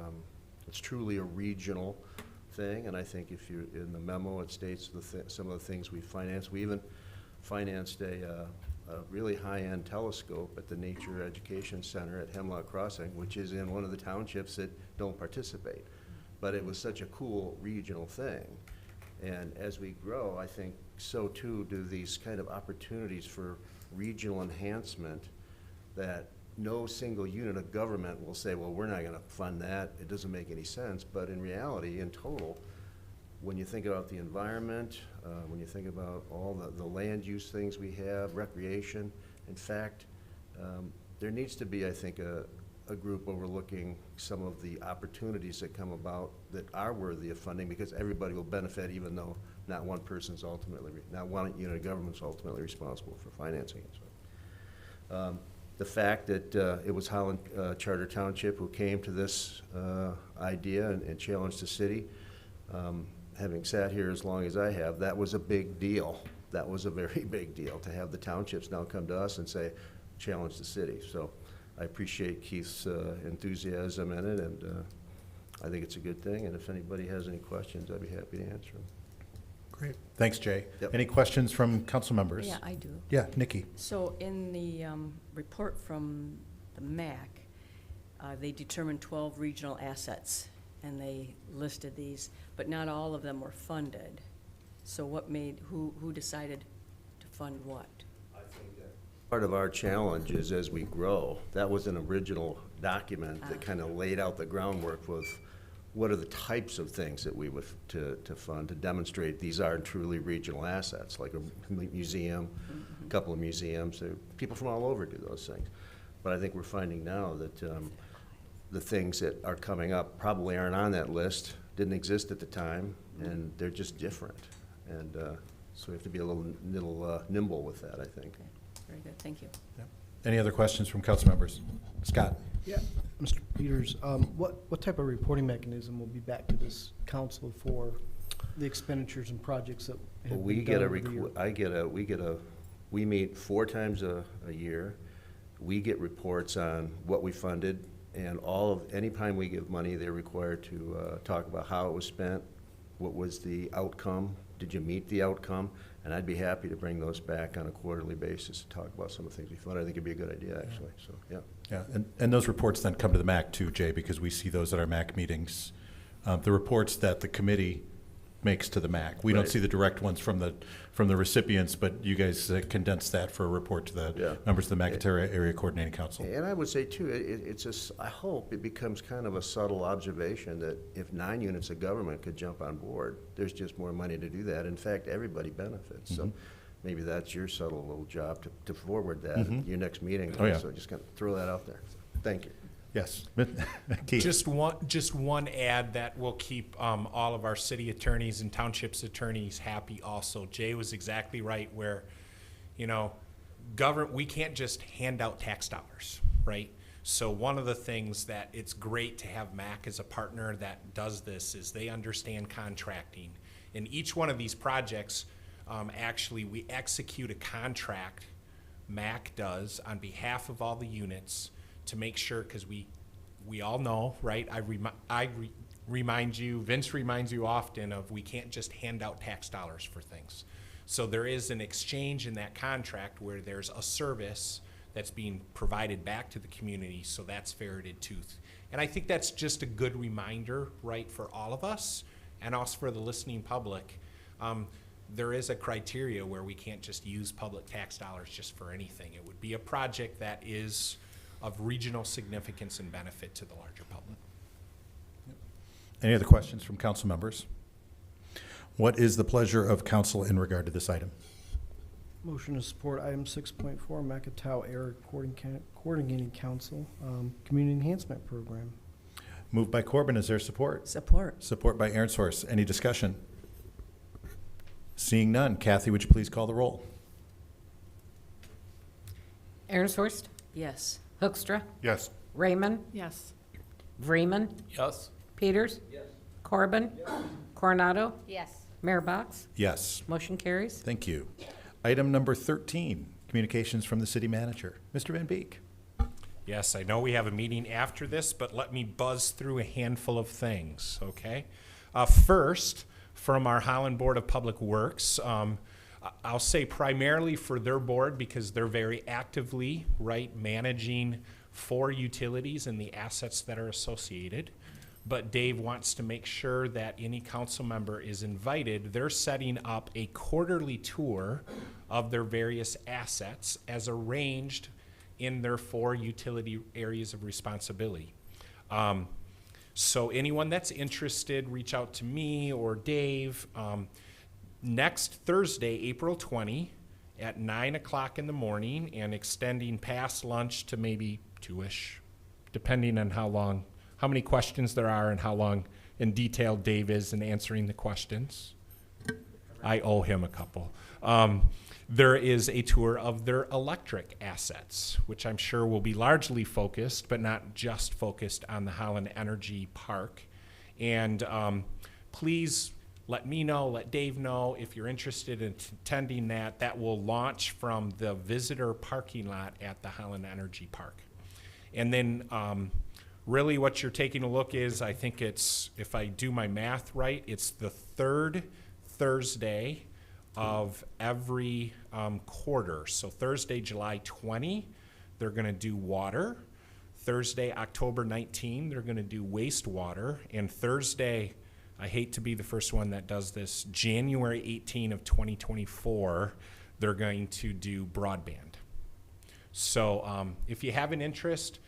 it's truly a regional thing. And I think if you, in the memo, it states some of the things we financed. We even financed a really high-end telescope at the Nature Education Center at Hemlock Crossing, which is in one of the townships that don't participate. But it was such a cool regional thing. And as we grow, I think so too do these kind of opportunities for regional enhancement, that no single unit of government will say, well, we're not going to fund that. It doesn't make any sense. But in reality, in total, when you think about the environment, when you think about all the land use things we have, recreation, in fact, there needs to be, I think, a group overlooking some of the opportunities that come about that are worthy of funding, because everybody will benefit, even though not one person's ultimately, not one unit of government's ultimately responsible for financing it. So, the fact that it was Holland Charter Township who came to this idea and challenged the city, having sat here as long as I have, that was a big deal. That was a very big deal to have the townships now come to us and say, challenge the city. So I appreciate Keith's enthusiasm in it, and I think it's a good thing. And if anybody has any questions, I'd be happy to answer them. Great. Thanks, Jay. Yep. Any questions from council members? Yeah, I do. Yeah, Nikki. So in the report from the MAC, they determined 12 regional assets, and they listed these, but not all of them were funded. So what made, who decided to fund what? I think that part of our challenge is, as we grow, that was an original document that kind of laid out the groundwork with what are the types of things that we would to fund to demonstrate these are truly regional assets, like a museum, a couple of museums. People from all over do those things. But I think we're finding now that the things that are coming up probably aren't on that list, didn't exist at the time, and they're just different. And so we have to be a little nimble with that, I think. Okay. Very good, thank you. Yep. Any other questions from council members? Scott? Yeah, Mr. Peters, what type of reporting mechanism will be back to this council for the expenditures and projects that have We been get done a, over the year? we meet 4 times a year. We get reports on what we funded, and anytime we give money, they're required to talk about how it was spent, what was the outcome, did you meet the outcome? And I'd be happy to bring those back on a quarterly basis to talk about some of the things we funded. I think it'd be a good idea, actually, so, yeah. Yeah, and those reports then come to the MAC too, Jay, because we see those at our MAC meetings. The reports that the committee makes to the MAC. We don't Right. see the direct ones from the recipients, but you guys condense that for a report to the Yeah. members of the McIntyre Area Coordinating Council. And I would say too, I hope it becomes kind of a subtle observation that if 9 units of government could jump on board, there's just more money to do that. In fact, everybody benefits. So maybe that's your subtle little job to forward that at your next meeting. Oh, yeah. So just kind of throw that out there. So, thank you. Yes. Keith. Just one ad that will keep all of our city attorneys and townships attorneys happy also. Jay was exactly right where, we can't just hand out tax dollars, right? So one of the things that it's great to have MAC as a partner that does this is they understand contracting. In each one of these projects, actually we execute a contract, MAC does, on behalf of all the units to make sure, because we all know, right? Remind you, Vince reminds you often of we can't just hand out tax dollars for things. So there is an exchange in that contract where there's a service that's being provided back to the community, so that's ferreted too. And I think that's just a good reminder, right, for all of us and also for the listening public. There is a criteria where we can't just use public tax dollars just for anything. It would be a project that is of regional significance and benefit to the larger public. Any other questions from council members? What is the pleasure of council in regard to this item? Motion to support item 6.4, McIntyre Area Coordinating Council, Community Enhancement Program. Moved by Corbin, is there support? Support. Support by Aaronsource. Any discussion? Seeing none, Kathy, would you please call the roll? Aaronshorst, Yes. Hoekstra, Yes. Raymond, Yes. Vreeman, Yes. Peters, Corbin, Coronado, Yes. Mayor Box. Yes. Motion carries. Thank you. Item number 13, communications from the city manager. Mr. Van Beek. Yes, I know we have a meeting after this, but let me buzz through a handful of things, okay? First, from our Holland Board of Public Works, I'll say primarily for their board because they're very actively, right, managing 4 utilities and the assets that are associated. But Dave wants to make sure that any council member is invited. They're setting up a quarterly tour of their various assets as arranged in their 4 utility areas of responsibility. So anyone that's interested, reach out to me or Dave. Next Thursday, April 20, at 9 o'clock in the morning and extending past lunch to maybe 2-ish, depending on how many questions there are and how long in detail Dave is in answering the questions. I owe him a couple. There is a tour of their electric assets, which I'm sure will be largely focused, but not just focused on the Holland Energy Park. And please let me know, let Dave know if you're interested in attending that. That will launch from the visitor parking lot at the Holland Energy Park. And then really what you're taking a look is, I think it's, if I do my math right, it's the 3rd Thursday of every quarter. So Thursday, July 20, they're gonna do water. Thursday, October 19, they're gonna do wastewater. And Thursday, I hate to be the first one that does this, January 18 of 2024, they're going to do broadband. So if you have an interest,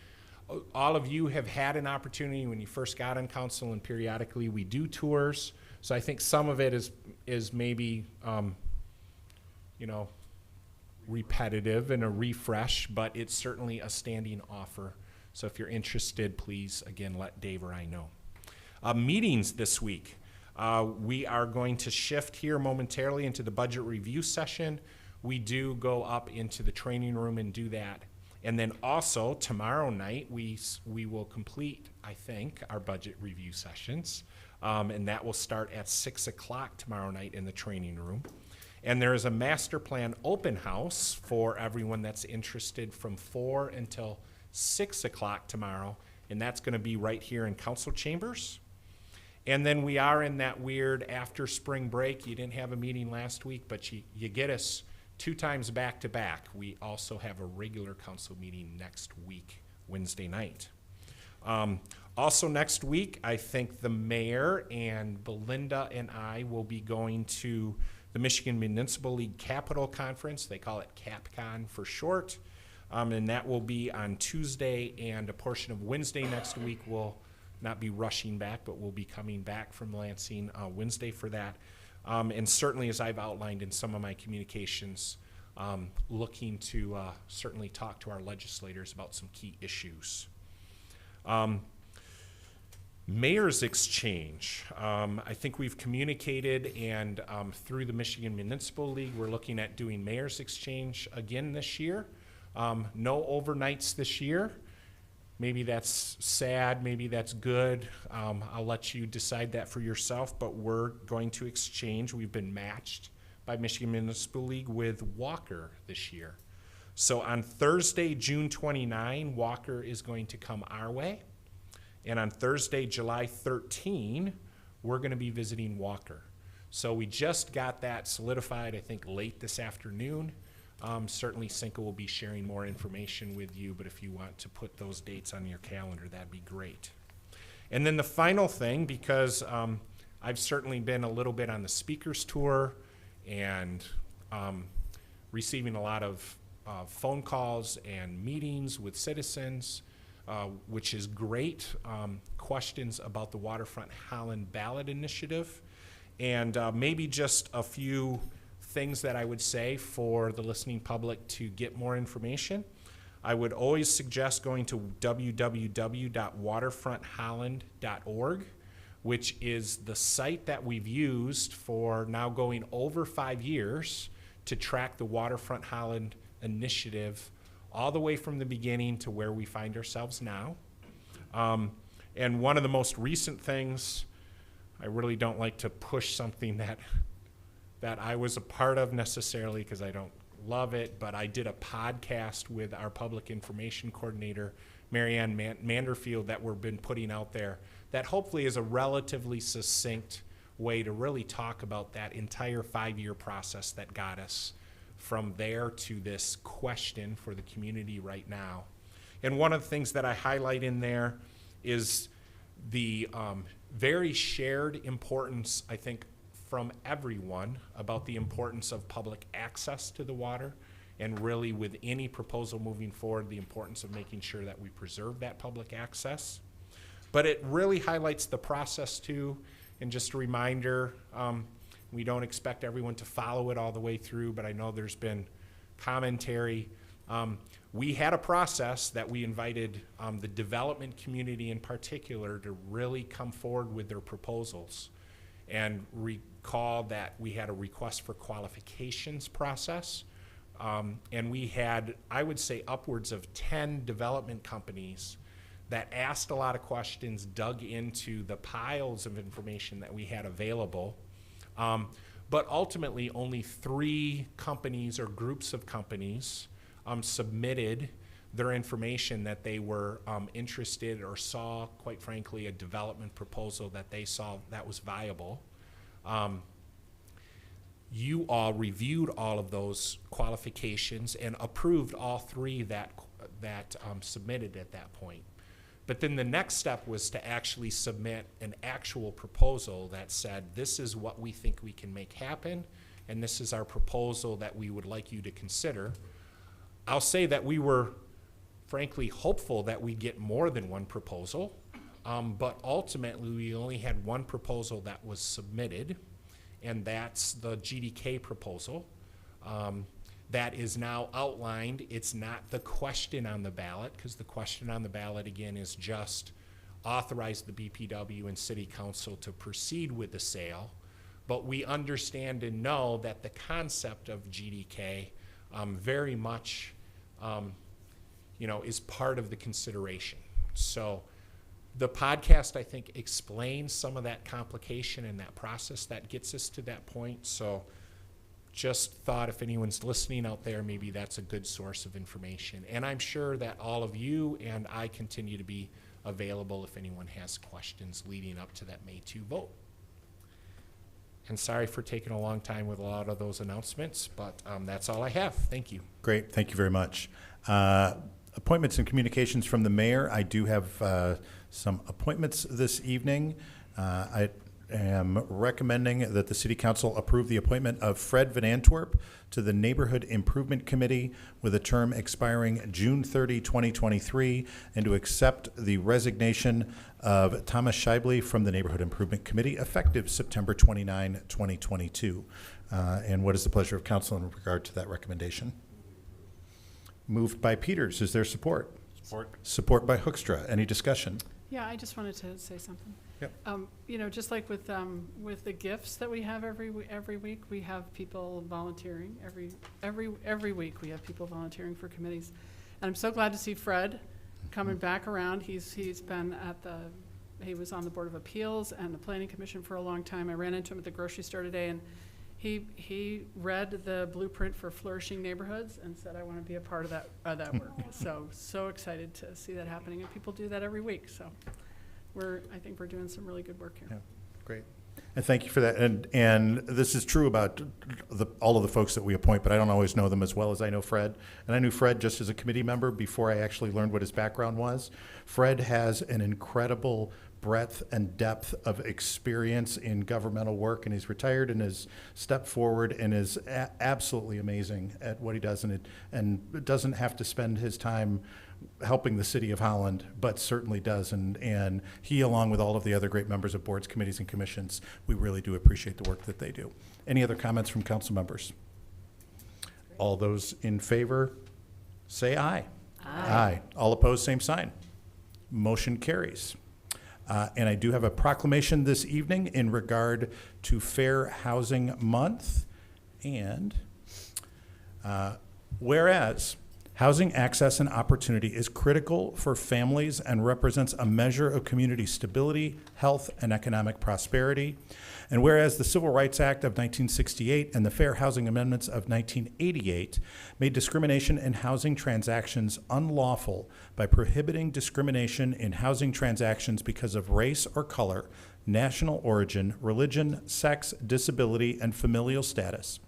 all of you have had an opportunity when you first got on council, and periodically we do tours. So I think some of it is maybe, repetitive and a refresh, but it's certainly a standing offer. So if you're interested, please, again, let Dave or I know. Meetings this week. We are going to shift here momentarily into the budget review session. We do go up into the training room and do that And then also tomorrow night, we will complete, I think, our budget review sessions. And that will start at 6 o'clock tomorrow night in the training room. And there is a master plan open house for everyone that's interested from 4 until 6 o'clock tomorrow. And that's going to be right here in council chambers. And then we are in that weird after spring break. You didn't have a meeting last week, but you get us 2 times back to back. We also have a regular council meeting next week, Wednesday night. Also next week, I think the mayor and Belinda and I will be going to the Michigan Municipal League Capital Conference. They call it CapCon for short. And that will be on Tuesday, and a portion of Wednesday next week. We'll not be rushing back, but we'll be coming back from Lansing Wednesday for that. And certainly, as I've outlined in some of my communications, looking to certainly talk to our legislators about some key issues. Mayor's Exchange. I think we've communicated, and through the Michigan Municipal League, we're looking at doing Mayor's Exchange again this year. No overnights this year. Maybe that's sad, maybe that's good. I'll let you decide that for yourself, but we're going to exchange. We've been matched by Michigan Municipal League with Walker this year. So on Thursday, June 29, Walker is going to come our way. And on Thursday, July 13, we're going to be visiting Walker. So we just got that solidified, I think, late this afternoon. Certainly, Cinco will be sharing more information with you, but if you want to put those dates on your calendar, that'd be great. And then the final thing, because I've certainly been a little bit on the speakers tour and receiving a lot of phone calls and meetings with citizens, which is great. Questions about the Waterfront Holland ballot initiative, and maybe just a few things that I would say for the listening public to get more information. I would always suggest going to www.waterfrontholland.org, which is the site that we've used for now going over 5 years to track the Waterfront Holland initiative all the way from the beginning to where we find ourselves now. And one of the most recent things, I really don't like to push something that I was a part of necessarily because I don't love it, but I did a podcast with our public information coordinator, Marianne Manderfield, that we've been putting out there that hopefully is a relatively succinct way to really talk about that entire 5-year process that got us from there to this question for the community right now. And one of the things that I highlight in there is the very shared importance, I think, from everyone about the importance of public access to the water, and really with any proposal moving forward, the importance of making sure that we preserve that public access. But it really highlights the process too, and just a reminder, we don't expect everyone to follow it all the way through, but I know there's been commentary. We had a process that we invited the development community in particular to really come forward with their proposals. And recall that we had a request for qualifications process. And we had, I would say, upwards of 10 development companies that asked a lot of questions, dug into the piles of information that we had available. But ultimately, only 3 companies or groups of companies submitted their information that they were interested or saw, quite frankly, a development proposal that they saw that was viable. You all reviewed all of those qualifications and approved all 3 that submitted at that point. But then the next step was to actually submit an actual proposal that said, this is what we think we can make happen, and this is our proposal that we would like you to consider. I'll say that we were frankly hopeful that we'd get more than one proposal, but ultimately we only had one proposal that was submitted, and that's the GDK proposal. That is now outlined. It's not the question on the ballot, because the question on the ballot, again, is just authorize the BPW and City Council to proceed with the sale. But we understand and know that the concept of GDK very much is part of the consideration. So the podcast, I think, explains some of that complication and that process that gets us to that point. So just thought if anyone's listening out there, maybe that's a good source of information. And I'm sure that all of you and I continue to be available if anyone has questions leading up to that May 2 vote. And sorry for taking a long time with a lot of those announcements, but that's all I have. Thank you. Great, thank you very much. Appointments and communications from the mayor. I do have some appointments this evening. I am recommending that the City Council approve the appointment of Fred Van Antwerp to the Neighborhood Improvement Committee with a term expiring June 30, 2023, and to accept the resignation of Thomas Scheible from the Neighborhood Improvement Committee effective September 29, 2022. And what is the pleasure of council in regard to that recommendation? Moved by Peters. Is there support? Support. Support by Hoekstra. Any discussion? Yeah, I just wanted to say something. Yep. Just like with the gifts that we have every week, we have people volunteering. Every week we have people volunteering for committees, and I'm so glad to see Fred coming back around. He's been he was on the Board of Appeals and the Planning Commission for a long time. I ran into him at the grocery store today, and he read the blueprint for flourishing neighborhoods and said, "I want to be a part of that work." So excited to see that happening, and people do that every week. So I think we're doing some really good work here. Yeah, great. And thank you for that. And this is true about all of the folks that we appoint, but I don't always know them as well as I know Fred. And I knew Fred just as a committee member before I actually learned what his background was. Fred has an incredible breadth and depth of experience in governmental work, and he's retired and has stepped forward and is absolutely amazing at what he does, and doesn't have to spend his time helping the city of Holland, but certainly does. And he, along with all of the other great members of boards, committees, and commissions, we really do appreciate the work that they do. Any other comments from council members? All those in favor, say aye. Aye. All opposed, same sign. Motion carries. And I do have a proclamation this evening in regard to Fair Housing Month. And whereas housing access and opportunity is critical for families and represents a measure of community stability, health, and economic prosperity. And whereas the Civil Rights Act of 1968 and the Fair Housing Amendments of 1988 made discrimination in housing transactions unlawful by prohibiting discrimination in housing transactions because of race or color, national origin, religion, sex, disability, and familial status.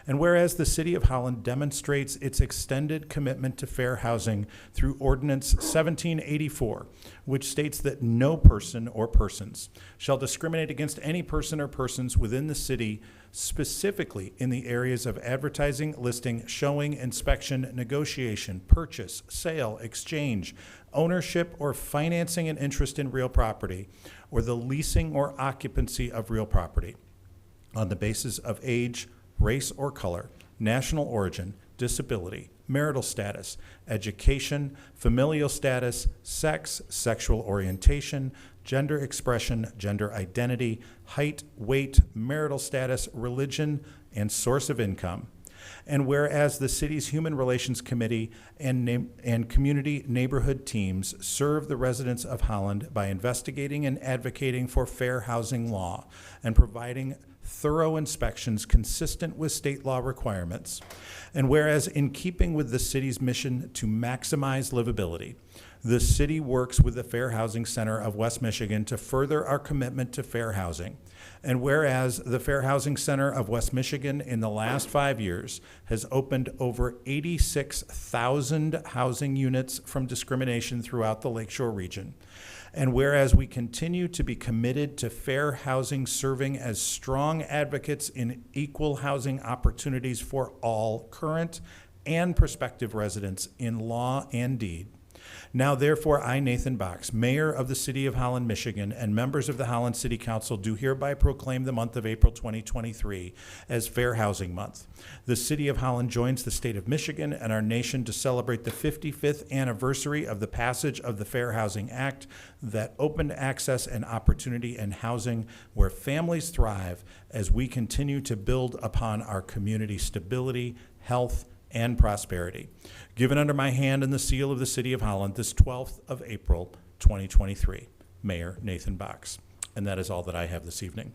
And whereas the City of Holland demonstrates its extended commitment to fair housing through Ordinance 1784, which states that no person or persons shall discriminate against any person or persons within the city, specifically in the areas of advertising, listing, showing, inspection, negotiation, purchase, sale, exchange, ownership, or financing an interest in real property, or the leasing or occupancy of real property on the basis of age, race or color, national origin, disability, marital status, education, familial status, sex, sexual orientation, gender expression, gender identity, height, weight, marital status, religion, and source of income. And whereas the city's Human Relations Committee and community neighborhood teams serve the residents of Holland by investigating and advocating for fair housing law and providing thorough inspections consistent with state law requirements. And whereas in keeping with the city's mission to maximize livability, the city works with the Fair Housing Center of West Michigan to further our commitment to fair housing. And whereas the Fair Housing Center of West Michigan in the last 5 years has opened over 86,000 housing units from discrimination throughout the Lakeshore region. And whereas we continue to be committed to fair housing, serving as strong advocates in equal housing opportunities for all current and prospective residents in law and deed. Now, therefore, I, Nathan Box, Mayor of the City of Holland, Michigan, and members of the Holland City Council do hereby proclaim the month of April 2023 as Fair Housing Month. The City of Holland joins the state of Michigan and our nation to celebrate the 55th anniversary of the passage of the Fair Housing Act that opened access and opportunity in housing where families thrive as we continue to build upon our community stability, health, and prosperity. Given under my hand and the seal of the City of Holland this 12th of April, 2023. Mayor Nathan Box. And that is all that I have this evening.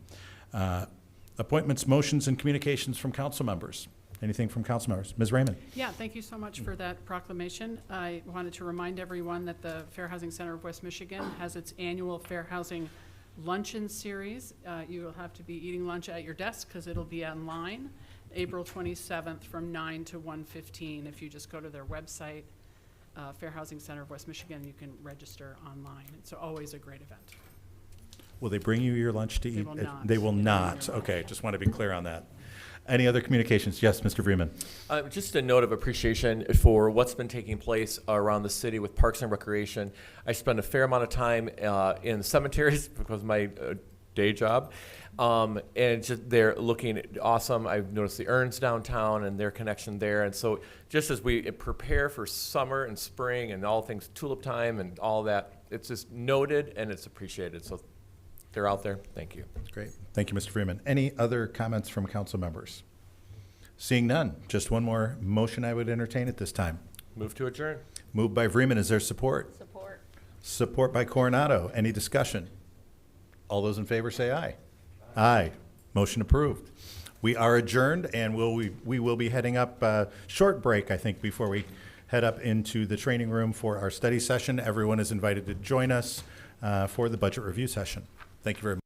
Appointments, motions, and communications from council members. Anything from council members? Ms. Raymond? Yeah, thank you so much for that proclamation. I wanted to remind everyone that the Fair Housing Center of West Michigan has its annual Fair Housing Luncheon Series. You will have to be eating lunch at your desk because it'll be online, April 27th from 9 to 1:15. If you just go to their website, Fair Housing Center of West Michigan, you can register online. It's always a great event. Will they bring you your lunch to eat? They will not. They will They not. will not. Okay, just want to be clear on that. Any other communications? Yes, Mr. Freeman. Just a note of appreciation for what's been taking place around the city with Parks and Recreation. I spend a fair amount of time in cemeteries because of my day job. And just they're looking awesome. I've noticed the urns downtown and their connection there. And so just as we prepare for summer and spring and all things tulip time and all that, it's just noted and it's appreciated. So they're out there. Thank you. Great. Thank you, Mr. Freeman. Any other comments from council members? Seeing none, just one more motion I would entertain at this time. Move to adjourn. Moved by Freeman. Is there support? Support. Support by Coronado. Any discussion? All those in favor say aye. Aye. Motion approved. We are adjourned, and we will be heading up short break, I think, before we head up into the training room for our study session. Everyone is invited to join us for the budget review session. Thank you very much.